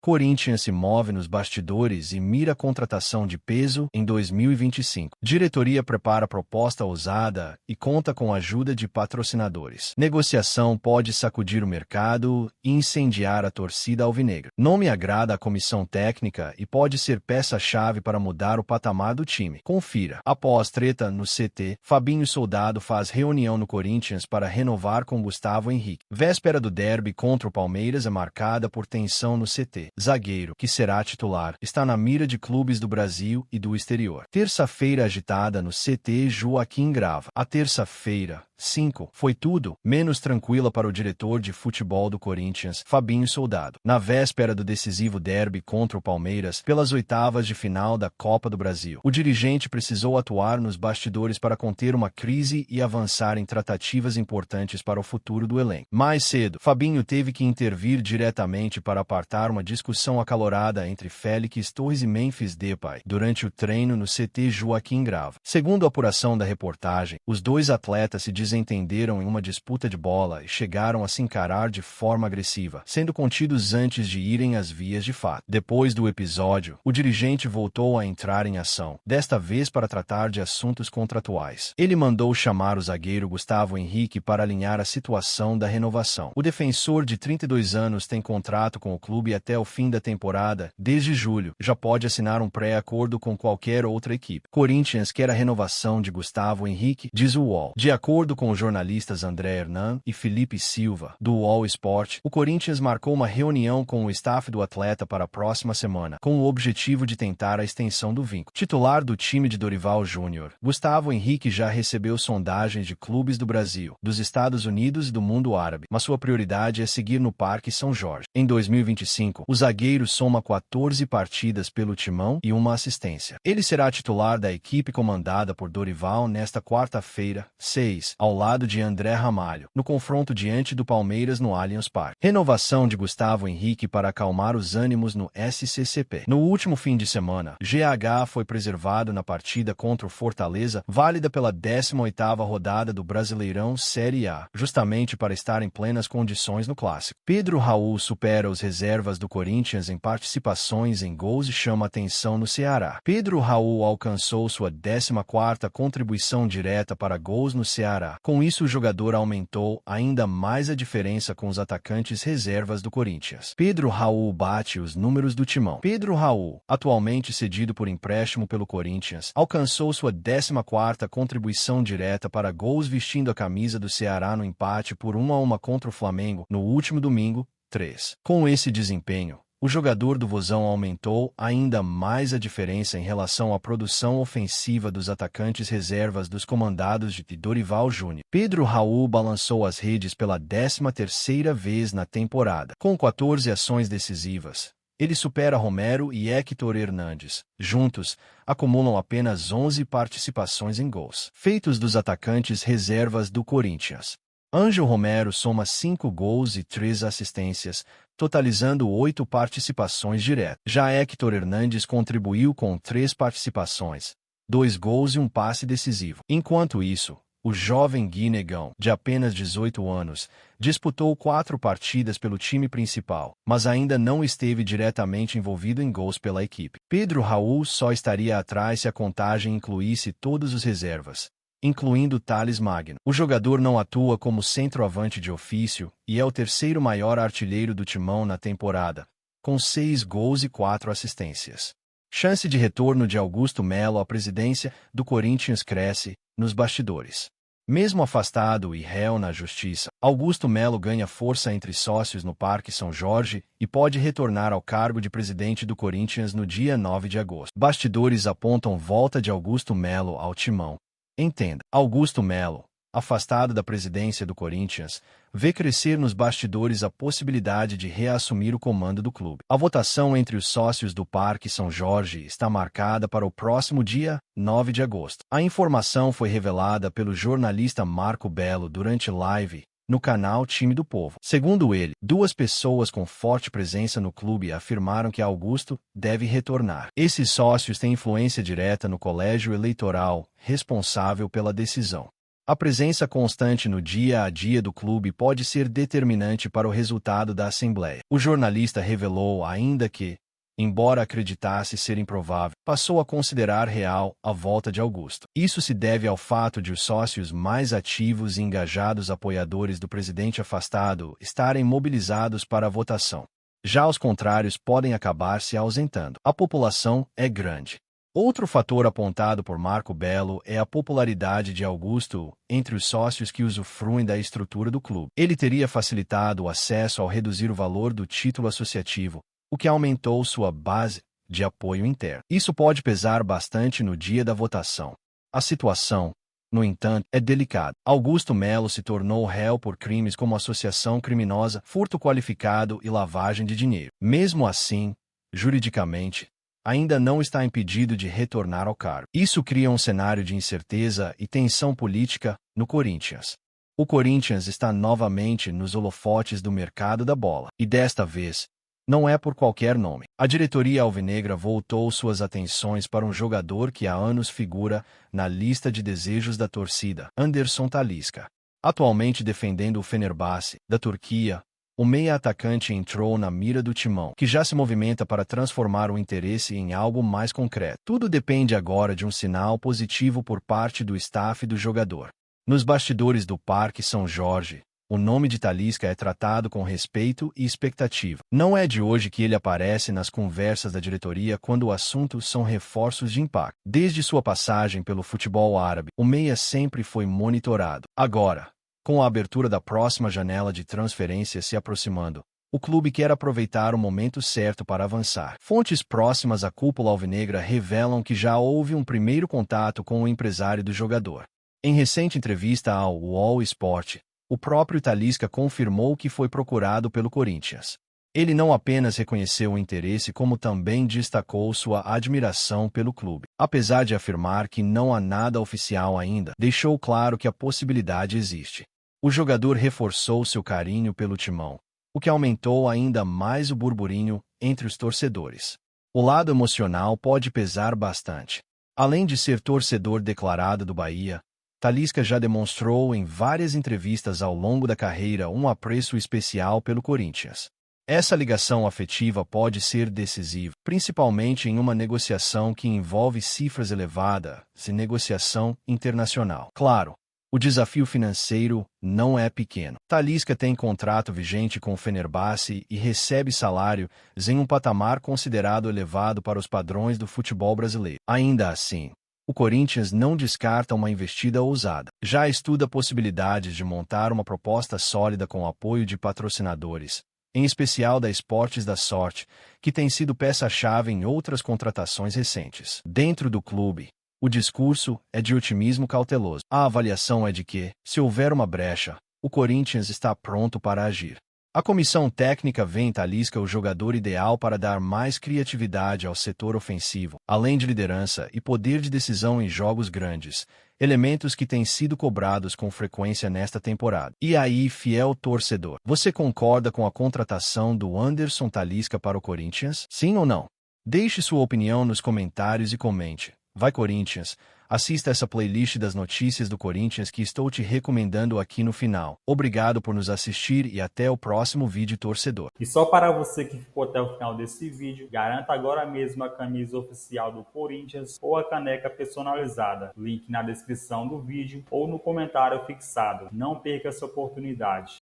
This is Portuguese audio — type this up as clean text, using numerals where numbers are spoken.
Corinthians se move nos bastidores e mira a contratação de peso em 2025. Diretoria prepara proposta ousada e conta com a ajuda de patrocinadores. Negociação pode sacudir o mercado e incendiar a torcida alvinegra. Nome agrada à comissão técnica e pode ser peça-chave para mudar o patamar do time. Confira. Após treta no CT, Fabinho Soldado faz reunião no Corinthians para renovar com Gustavo Henrique. Véspera do derby contra o Palmeiras é marcada por tensão no CT. Zagueiro, que será titular, está na mira de clubes do Brasil e do exterior. Terça-feira agitada no CT Joaquim Grava. A terça-feira, 5, foi tudo menos tranquila para o diretor de futebol do Corinthians, Fabinho Soldado. Na véspera do decisivo derby contra o Palmeiras, pelas oitavas de final da Copa do Brasil, o dirigente precisou atuar nos bastidores para conter uma crise e avançar em tratativas importantes para o futuro do elenco. Mais cedo, Fabinho teve que intervir diretamente para apartar uma discussão acalorada entre Félix Torres e Memphis Depay durante o treino no CT Joaquim Grava. Segundo a apuração da reportagem, os dois atletas se desentenderam em uma disputa de bola e chegaram a se encarar de forma agressiva, sendo contidos antes de irem às vias de fato. Depois do episódio, o dirigente voltou a entrar em ação, desta vez para tratar de assuntos contratuais. Ele mandou chamar o zagueiro Gustavo Henrique para alinhar a situação da renovação. O defensor de 32 anos tem contrato com o clube até o fim da temporada. Desde julho, já pode assinar um pré-acordo com qualquer outra equipe. Corinthians quer a renovação de Gustavo Henrique, diz o UOL. De acordo com os jornalistas André Hernan e Felipe Silva, do UOL Sport, o Corinthians marcou uma reunião com o staff do atleta para a próxima semana, com o objetivo de tentar a extensão do vínculo. Titular do time de Dorival Júnior, Gustavo Henrique já recebeu sondagens de clubes do Brasil, dos Estados Unidos e do mundo árabe, mas sua prioridade é seguir no Parque São Jorge. Em 2025, o zagueiro soma 14 partidas pelo Timão e uma assistência. Ele será titular da equipe comandada por Dorival nesta quarta-feira, 6, ao lado de André Ramalho, no confronto diante do Palmeiras no Allianz Parque. Renovação de Gustavo Henrique para acalmar os ânimos no SCCP. No último fim de semana, GH foi preservado na partida contra o Fortaleza, válida pela 18ª rodada do Brasileirão Série A, justamente para estar em plenas condições no clássico. Pedro Raul supera os reservas do Corinthians em participações em gols e chama atenção no Ceará. Pedro Raul alcançou sua 14ª contribuição direta para gols no Ceará. Com isso, o jogador aumentou ainda mais a diferença com os atacantes reservas do Corinthians. Pedro Raul bate os números do Timão. Pedro Raul, atualmente cedido por empréstimo pelo Corinthians, alcançou sua 14ª contribuição direta para gols vestindo a camisa do Ceará no empate por 1-1 contra o Flamengo no último domingo, 3. Com esse desempenho, o jogador do Vozão aumentou ainda mais a diferença em relação à produção ofensiva dos atacantes reservas dos comandados de Dorival Júnior. Pedro Raul balançou as redes pela 13ª vez na temporada. Com 14 ações decisivas, ele supera Romero e Héctor Hernandes. Juntos, acumulam apenas 11 participações em gols feitos dos atacantes reservas do Corinthians. Ângel Romero soma 5 gols e 3 assistências, totalizando 8 participações diretas. Já Héctor Hernandes contribuiu com 3 participações, 2 gols e um passe decisivo. Enquanto isso, o jovem Guinegão, de apenas 18 anos, disputou 4 partidas pelo time principal, mas ainda não esteve diretamente envolvido em gols pela equipe. Pedro Raul só estaria atrás se a contagem incluísse todos os reservas, incluindo Thales Magno. O jogador não atua como centroavante de ofício e é o terceiro maior artilheiro do Timão na temporada, com 6 gols e 4 assistências. Chance de retorno de Augusto Melo à presidência do Corinthians cresce nos bastidores. Mesmo afastado e réu na justiça, Augusto Melo ganha força entre sócios no Parque São Jorge e pode retornar ao cargo de presidente do Corinthians no dia 9 de agosto. Bastidores apontam volta de Augusto Melo ao Timão. Entenda, Augusto Melo, afastado da presidência do Corinthians, vê crescer nos bastidores a possibilidade de reassumir o comando do clube. A votação entre os sócios do Parque São Jorge está marcada para o próximo dia 9 de agosto. A informação foi revelada pelo jornalista Marco Belo durante live no canal Time do Povo. Segundo ele, 2 pessoas com forte presença no clube afirmaram que Augusto deve retornar. Esses sócios têm influência direta no colégio eleitoral responsável pela decisão. A presença constante no dia a dia do clube pode ser determinante para o resultado da Assembleia. O jornalista revelou ainda que, embora acreditasse ser improvável, passou a considerar real a volta de Augusto. Isso se deve ao fato de os sócios mais ativos e engajados apoiadores do presidente afastado estarem mobilizados para a votação. Já os contrários podem acabar se ausentando. A população é grande. Outro fator apontado por Marco Belo é a popularidade de Augusto entre os sócios que usufruem da estrutura do clube. Ele teria facilitado o acesso ao reduzir o valor do título associativo, o que aumentou sua base de apoio interno. Isso pode pesar bastante no dia da votação. A situação, no entanto, é delicada. Augusto Melo se tornou réu por crimes como associação criminosa, furto qualificado e lavagem de dinheiro. Mesmo assim, juridicamente, ainda não está impedido de retornar ao cargo. Isso cria um cenário de incerteza e tensão política no Corinthians. O Corinthians está novamente nos holofotes do mercado da bola, e desta vez, não é por qualquer nome. A diretoria alvinegra voltou suas atenções para um jogador que há anos figura na lista de desejos da torcida, Anderson Talisca. Atualmente defendendo o Fenerbahçe, da Turquia, o meia-atacante entrou na mira do timão, que já se movimenta para transformar o interesse em algo mais concreto. Tudo depende agora de um sinal positivo por parte do staff do jogador. Nos bastidores do Parque São Jorge, o nome de Talisca é tratado com respeito e expectativa. Não é de hoje que ele aparece nas conversas da diretoria quando o assunto são reforços de impacto. Desde sua passagem pelo futebol árabe, o meia sempre foi monitorado. Agora, com a abertura da próxima janela de transferência se aproximando, o clube quer aproveitar o momento certo para avançar. Fontes próximas à cúpula alvinegra revelam que já houve um primeiro contato com o empresário do jogador. Em recente entrevista ao UOL Sport, o próprio Talisca confirmou que foi procurado pelo Corinthians. Ele não apenas reconheceu o interesse como também destacou sua admiração pelo clube. Apesar de afirmar que não há nada oficial ainda, deixou claro que a possibilidade existe. O jogador reforçou seu carinho pelo timão, o que aumentou ainda mais o burburinho entre os torcedores. O lado emocional pode pesar bastante. Além de ser torcedor declarado do Bahia, Talisca já demonstrou em várias entrevistas ao longo da carreira um apreço especial pelo Corinthians. Essa ligação afetiva pode ser decisiva, principalmente em uma negociação que envolve cifras elevadas e negociação internacional. Claro, o desafio financeiro não é pequeno. Talisca tem contrato vigente com o Fenerbahçe e recebe salário em um patamar considerado elevado para os padrões do futebol brasileiro. Ainda assim, o Corinthians não descarta uma investida ousada. Já estuda possibilidades de montar uma proposta sólida com o apoio de patrocinadores, em especial da Esportes da Sorte, que tem sido peça-chave em outras contratações recentes. Dentro do clube, o discurso é de otimismo cauteloso. A avaliação é de que, se houver uma brecha, o Corinthians está pronto para agir. A comissão técnica vê em Talisca o jogador ideal para dar mais criatividade ao setor ofensivo, além de liderança e poder de decisão em jogos grandes, elementos que têm sido cobrados com frequência nesta temporada. E aí, fiel torcedor, você concorda com a contratação do Anderson Talisca para o Corinthians? Sim ou não? Deixe sua opinião nos comentários e comente. Vai Corinthians! Assista essa playlist das notícias do Corinthians que estou te recomendando aqui no final. Obrigado por nos assistir e até o próximo vídeo, torcedor. E só para você que ficou até o final desse vídeo, garanta agora mesmo a camisa oficial do Corinthians ou a caneca personalizada. Link na descrição do vídeo ou no comentário fixado. Não perca essa oportunidade.